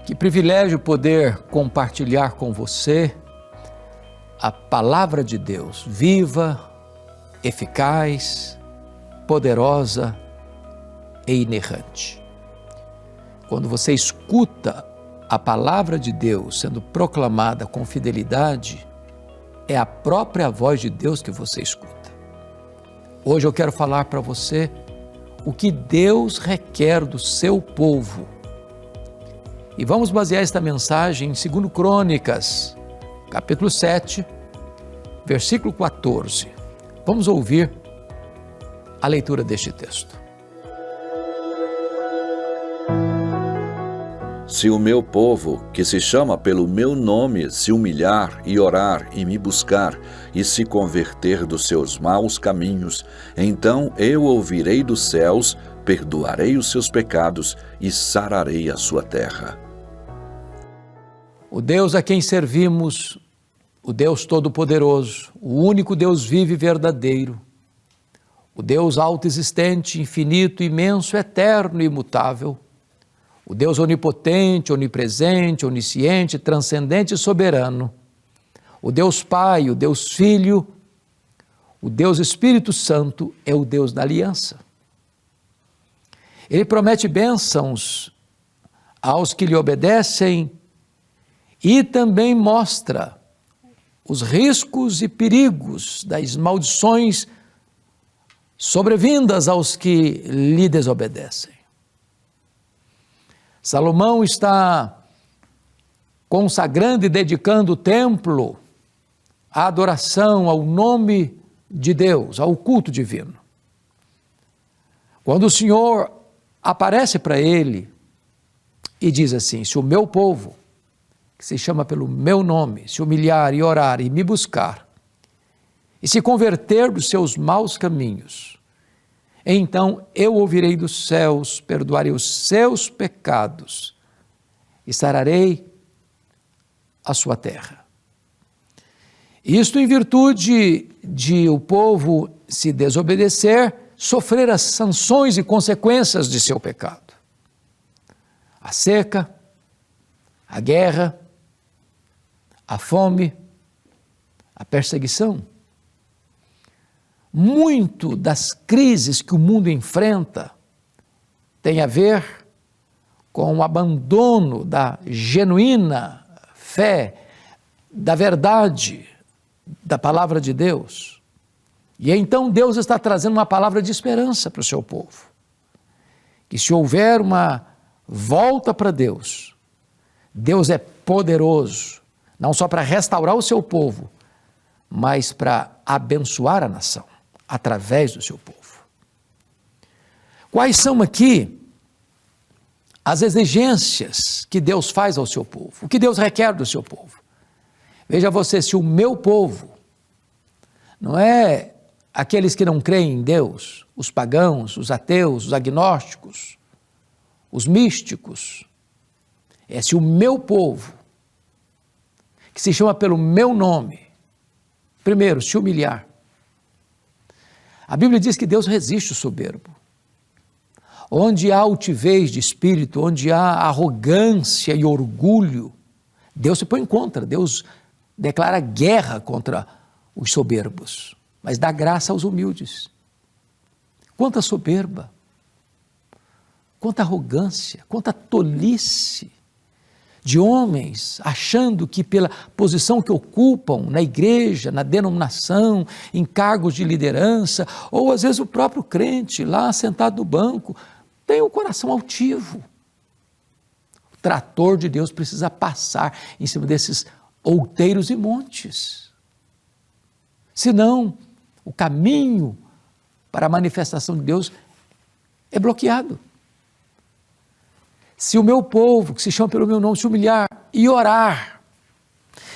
Que privilégio poder compartilhar com você a palavra de Deus, viva, eficaz, poderosa e inerrante. Quando você escuta a palavra de Deus sendo proclamada com fidelidade, é a própria voz de Deus que você escuta. Hoje eu quero falar para você o que Deus requer do seu povo. E vamos basear esta mensagem em 2 Crônicas, capítulo 7, versículo 14. Vamos ouvir a leitura deste texto. Se o meu povo, que se chama pelo meu nome, se humilhar e orar e me buscar e se converter dos seus maus caminhos, então eu ouvirei dos céus, perdoarei os seus pecados e sararei a sua terra. O Deus a quem servimos, o Deus Todo-Poderoso, o único Deus vivo e verdadeiro, o Deus autoexistente, infinito, imenso, eterno e imutável, o Deus onipotente, onipresente, onisciente, transcendente e soberano, o Deus Pai, o Deus Filho, o Deus Espírito Santo é o Deus da aliança. Ele promete bênçãos aos que lhe obedecem e também mostra os riscos e perigos das maldições sobrevindas aos que lhe desobedecem. Salomão está consagrando e dedicando o templo à adoração ao nome de Deus, ao culto divino. Quando o Senhor aparece para ele e diz assim: se o meu povo, que se chama pelo meu nome, se humilhar e orar e me buscar, e se converter dos seus maus caminhos, então eu ouvirei dos céus, perdoarei os seus pecados e sararei a sua terra. Isto em virtude de o povo se desobedecer, sofrer as sanções e consequências de seu pecado. A seca, a guerra, a fome, a perseguição. Muito das crises que o mundo enfrenta tem a ver com o abandono da genuína fé, da verdade, da palavra de Deus. E então Deus está trazendo uma palavra de esperança para o seu povo. Que se houver uma volta para Deus, Deus é poderoso, não só para restaurar o seu povo, mas para abençoar a nação através do seu povo. Quais são aqui as exigências que Deus faz ao seu povo? O que Deus requer do seu povo? Veja você, se o meu povo, não é aqueles que não creem em Deus, os pagãos, os ateus, os agnósticos, os místicos, é se o meu povo, que se chama pelo meu nome, primeiro, se humilhar. A Bíblia diz que Deus resiste o soberbo. Onde há altivez de espírito, onde há arrogância e orgulho, Deus se põe contra, Deus declara guerra contra os soberbos, mas dá graça aos humildes. Quanta soberba, quanta arrogância, quanta tolice de homens achando que pela posição que ocupam na igreja, na denominação, em cargos de liderança, ou às vezes o próprio crente lá sentado no banco, tem o coração altivo. O trator de Deus precisa passar em cima desses outeiros e montes. Senão, o caminho para a manifestação de Deus é bloqueado. Se o meu povo, que se chama pelo meu nome, se humilhar e orar,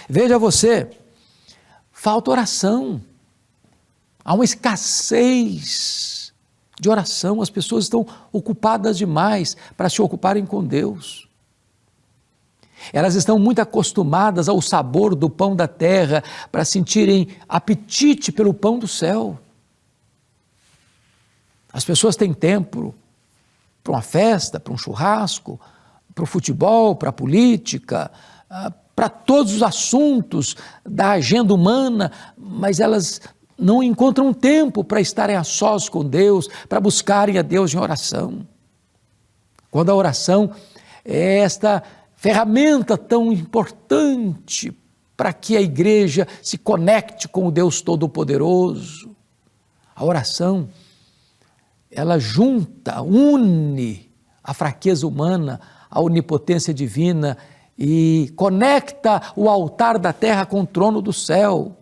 veja você, falta oração, há uma escassez de oração, as pessoas estão ocupadas demais para se ocuparem com Deus. Elas estão muito acostumadas ao sabor do pão da terra para sentirem apetite pelo pão do céu. As pessoas têm tempo para uma festa, para um churrasco, para o futebol, para a política, para todos os assuntos da agenda humana, mas elas não encontram tempo para estarem a sós com Deus, para buscarem a Deus em oração. Quando a oração é esta ferramenta tão importante para que a igreja se conecte com o Deus Todo-Poderoso. A oração, ela junta, une a fraqueza humana à onipotência divina e conecta o altar da terra com o trono do céu.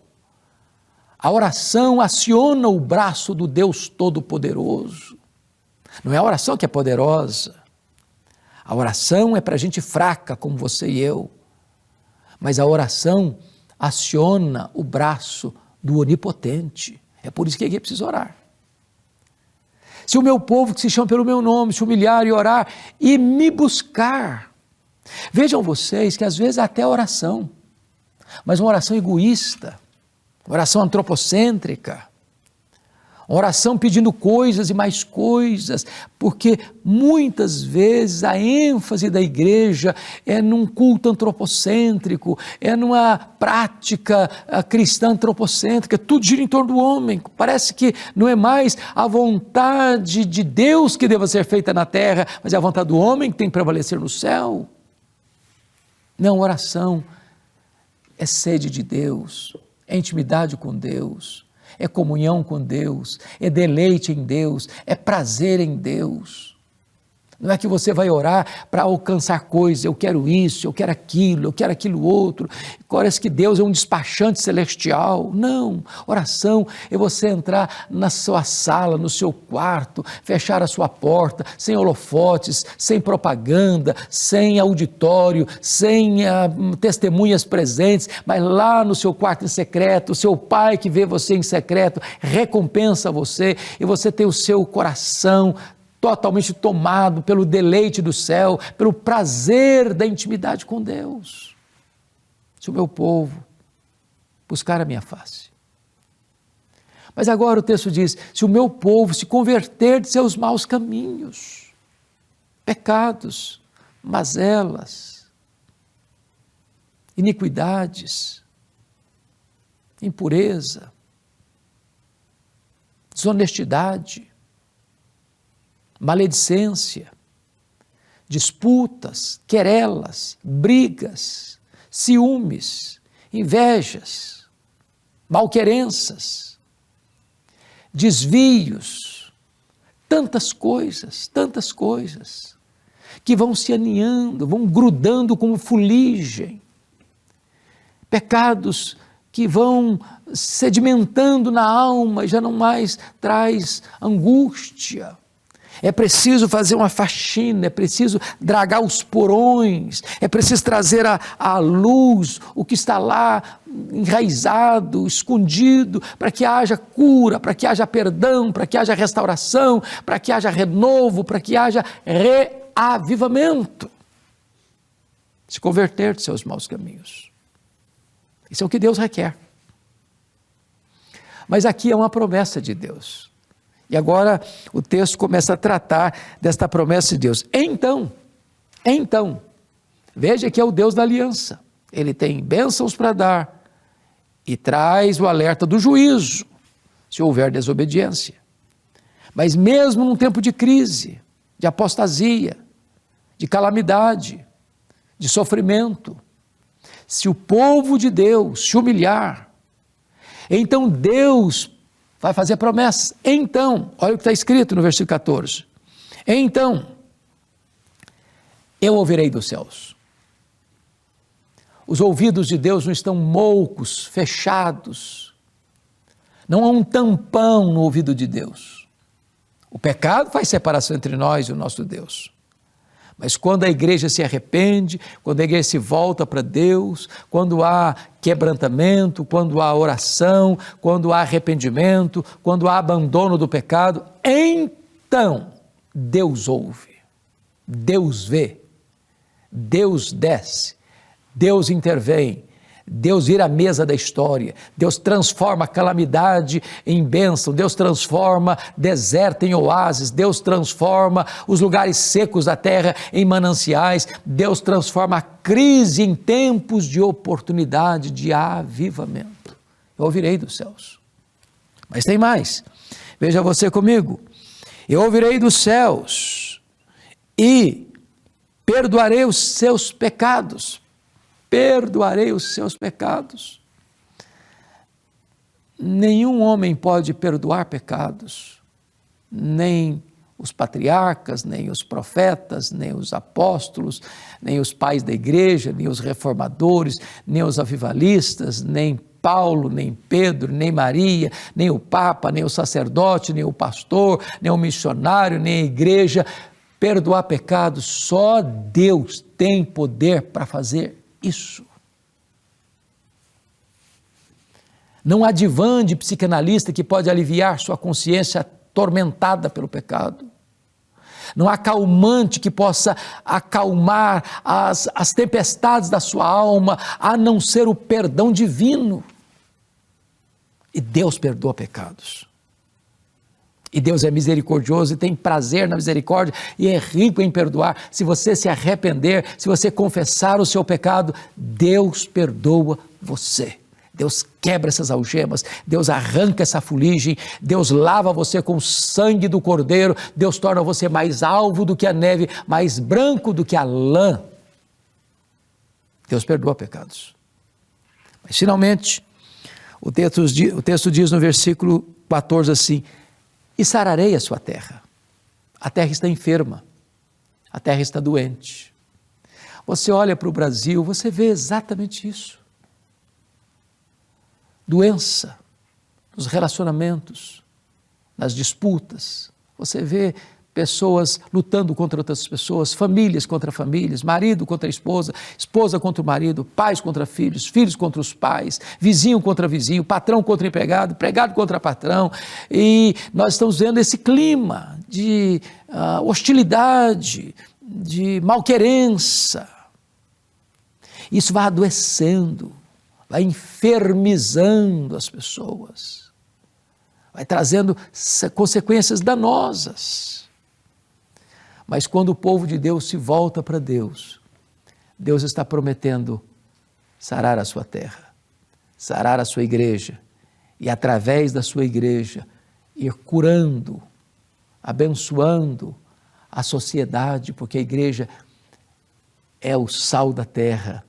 A oração aciona o braço do Deus Todo-Poderoso. Não é a oração que é poderosa. A oração é para gente fraca como você e eu. Mas a oração aciona o braço do Onipotente. É por isso que aqui precisa orar. Se o meu povo que se chama pelo meu nome se humilhar e orar e me buscar. Vejam vocês que às vezes até oração, mas uma oração egoísta, uma oração antropocêntrica, uma oração pedindo coisas e mais coisas, porque muitas vezes a ênfase da igreja é num culto antropocêntrico, é numa prática cristã antropocêntrica, tudo gira em torno do homem. Parece que não é mais a vontade de Deus que deva ser feita na terra, mas é a vontade do homem que tem que prevalecer no céu. Não, oração é sede de Deus, é intimidade com Deus, é comunhão com Deus, é deleite em Deus, é prazer em Deus. Não é que você vai orar para alcançar coisas, eu quero isso, eu quero aquilo outro. Parece que Deus é um despachante celestial. Não, oração é você entrar na sua sala, no seu quarto, fechar a sua porta, sem holofotes, sem propaganda, sem auditório, sem testemunhas presentes, mas lá no seu quarto em secreto, o seu pai que vê você em secreto, recompensa você e você tem o seu coração totalmente tomado pelo deleite do céu, pelo prazer da intimidade com Deus. Se o meu povo buscar a minha face. Mas agora o texto diz, se o meu povo se converter de seus maus caminhos, pecados, mazelas, iniquidades, impureza, desonestidade, maledicência, disputas, querelas, brigas, ciúmes, invejas, malquerenças, desvios, tantas coisas, que vão se aninhando, vão grudando como fuligem, pecados que vão sedimentando na alma e já não mais traz angústia. É preciso fazer uma faxina, é preciso dragar os porões, é preciso trazer à luz o que está lá enraizado, escondido, para que haja cura, para que haja perdão, para que haja restauração, para que haja renovo, para que haja reavivamento. Se converter de seus maus caminhos. Isso é o que Deus requer. Mas aqui é uma promessa de Deus. E agora o texto começa a tratar desta promessa de Deus. Então, veja que é o Deus da aliança. Ele tem bênçãos para dar e traz o alerta do juízo, se houver desobediência. Mas mesmo num tempo de crise, de apostasia, de calamidade, de sofrimento, se o povo de Deus se humilhar, então Deus vai fazer promessas. Então, olha o que está escrito no versículo 14. Então, eu ouvirei dos céus. Os ouvidos de Deus não estão moucos, fechados. Não há um tampão no ouvido de Deus. O pecado faz separação entre nós e o nosso Deus. Mas quando a igreja se arrepende, quando a igreja se volta para Deus, quando há quebrantamento, quando há oração, quando há arrependimento, quando há abandono do pecado, então Deus ouve, Deus vê, Deus desce, Deus intervém, Deus vira a mesa da história, Deus transforma a calamidade em bênção, Deus transforma deserto em oásis, Deus transforma os lugares secos da terra em mananciais, Deus transforma a crise em tempos de oportunidade, de avivamento. Eu ouvirei dos céus. Mas tem mais, veja você comigo, eu ouvirei dos céus e perdoarei os seus pecados. Perdoarei os seus pecados. Nenhum homem pode perdoar pecados, nem os patriarcas, nem os profetas, nem os apóstolos, nem os pais da igreja, nem os reformadores, nem os avivalistas, nem Paulo, nem Pedro, nem Maria, nem o Papa, nem o sacerdote, nem o pastor, nem o missionário, nem a igreja. Perdoar pecados, só Deus tem poder para fazer isso. Não há divã de psicanalista que pode aliviar sua consciência atormentada pelo pecado. Não há calmante que possa acalmar as tempestades da sua alma, a não ser o perdão divino. E Deus perdoa pecados. E Deus é misericordioso e tem prazer na misericórdia e é rico em perdoar. Se você se arrepender, se você confessar o seu pecado, Deus perdoa você. Deus quebra essas algemas, Deus arranca essa fuligem, Deus lava você com o sangue do Cordeiro, Deus torna você mais alvo do que a neve, mais branco do que a lã. Deus perdoa pecados. Mas finalmente, o texto diz no versículo 14 assim: e sararei a sua terra. A terra está enferma, a terra está doente. Você olha para o Brasil, você vê exatamente isso. Doença nos relacionamentos, nas disputas. Você vê pessoas lutando contra outras pessoas, famílias contra famílias, marido contra esposa, esposa contra o marido, pais contra filhos, filhos contra os pais, vizinho contra vizinho, patrão contra empregado, empregado contra patrão. E nós estamos vendo esse clima de hostilidade, de malquerença. Isso vai adoecendo, vai enfermizando as pessoas, vai trazendo consequências danosas. Mas quando o povo de Deus se volta para Deus, Deus está prometendo sarar a sua terra, sarar a sua igreja e através da sua igreja ir curando, abençoando a sociedade, porque a igreja é o sal da terra,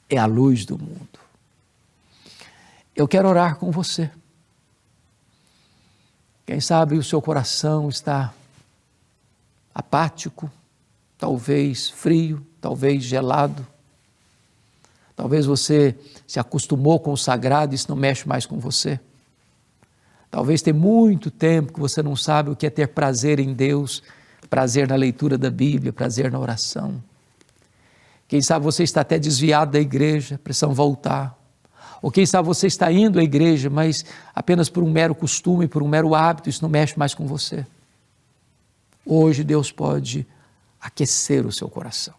é a luz do mundo. Eu quero orar com você. Quem sabe o seu coração está apático, talvez frio, talvez gelado. Talvez você se acostumou com o sagrado e isso não mexe mais com você. Talvez tem muito tempo que você não sabe o que é ter prazer em Deus, prazer na leitura da Bíblia, prazer na oração. Quem sabe você está até desviado da igreja, precisa voltar. Ou quem sabe você está indo à igreja, mas apenas por um mero costume, por um mero hábito, isso não mexe mais com você. Hoje Deus pode aquecer o seu coração,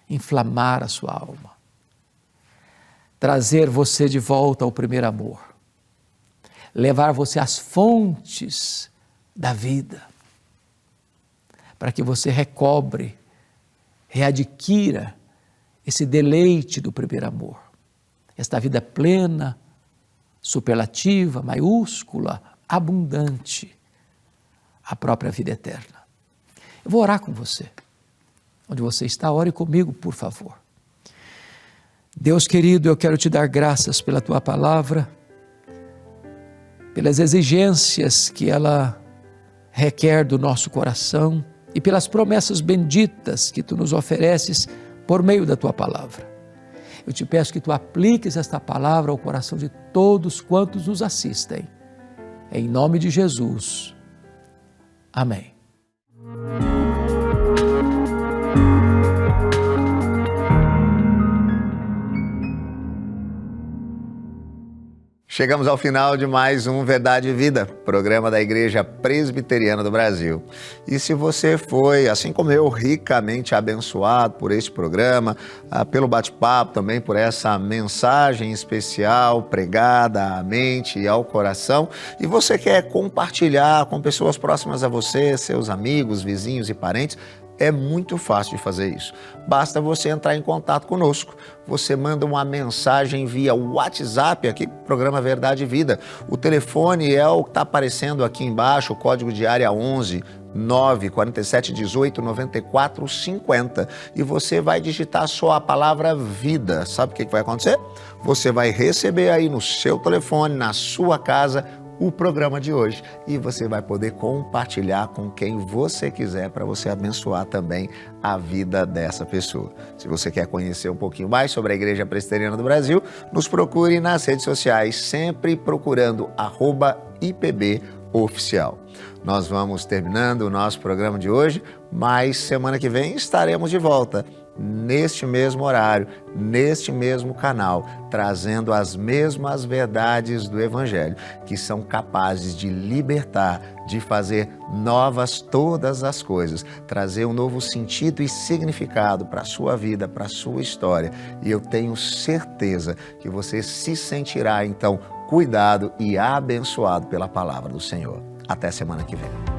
inflamar a sua alma, trazer você de volta ao primeiro amor, levar você às fontes da vida, para que você recobre, readquira esse deleite do primeiro amor, esta vida plena, superlativa, maiúscula, abundante, a própria vida eterna. Eu vou orar com você. Onde você está, ore comigo, por favor. Deus querido, eu quero te dar graças pela tua palavra, pelas exigências que ela requer do nosso coração e pelas promessas benditas que tu nos ofereces por meio da tua palavra. Eu te peço que tu apliques esta palavra ao coração de todos quantos nos assistem. Em nome de Jesus. Amém. Chegamos ao final de mais um Verdade e Vida, programa da Igreja Presbiteriana do Brasil. E se você foi, assim como eu, ricamente abençoado por este programa, pelo bate-papo, também por essa mensagem especial pregada à mente e ao coração, e você quer compartilhar com pessoas próximas a você, seus amigos, vizinhos e parentes, é muito fácil de fazer isso. Basta você entrar em contato conosco. Você manda uma mensagem via WhatsApp, aqui, programa Verdade e Vida. O telefone é o que está aparecendo aqui embaixo, o código de área 11 947 18 94 50. E você vai digitar só a palavra vida. Sabe o que vai acontecer? Você vai receber aí no seu telefone, na sua casa, o programa de hoje, e você vai poder compartilhar com quem você quiser para você abençoar também a vida dessa pessoa. Se você quer conhecer um pouquinho mais sobre a Igreja Presbiteriana do Brasil, nos procure nas redes sociais, sempre procurando @IPBOficial. Nós vamos terminando o nosso programa de hoje, mas semana que vem estaremos de volta, neste mesmo horário, neste mesmo canal, trazendo as mesmas verdades do Evangelho, que são capazes de libertar, de fazer novas todas as coisas, trazer um novo sentido e significado para a sua vida, para a sua história. E eu tenho certeza que você se sentirá, então, cuidado e abençoado pela palavra do Senhor. Até semana que vem.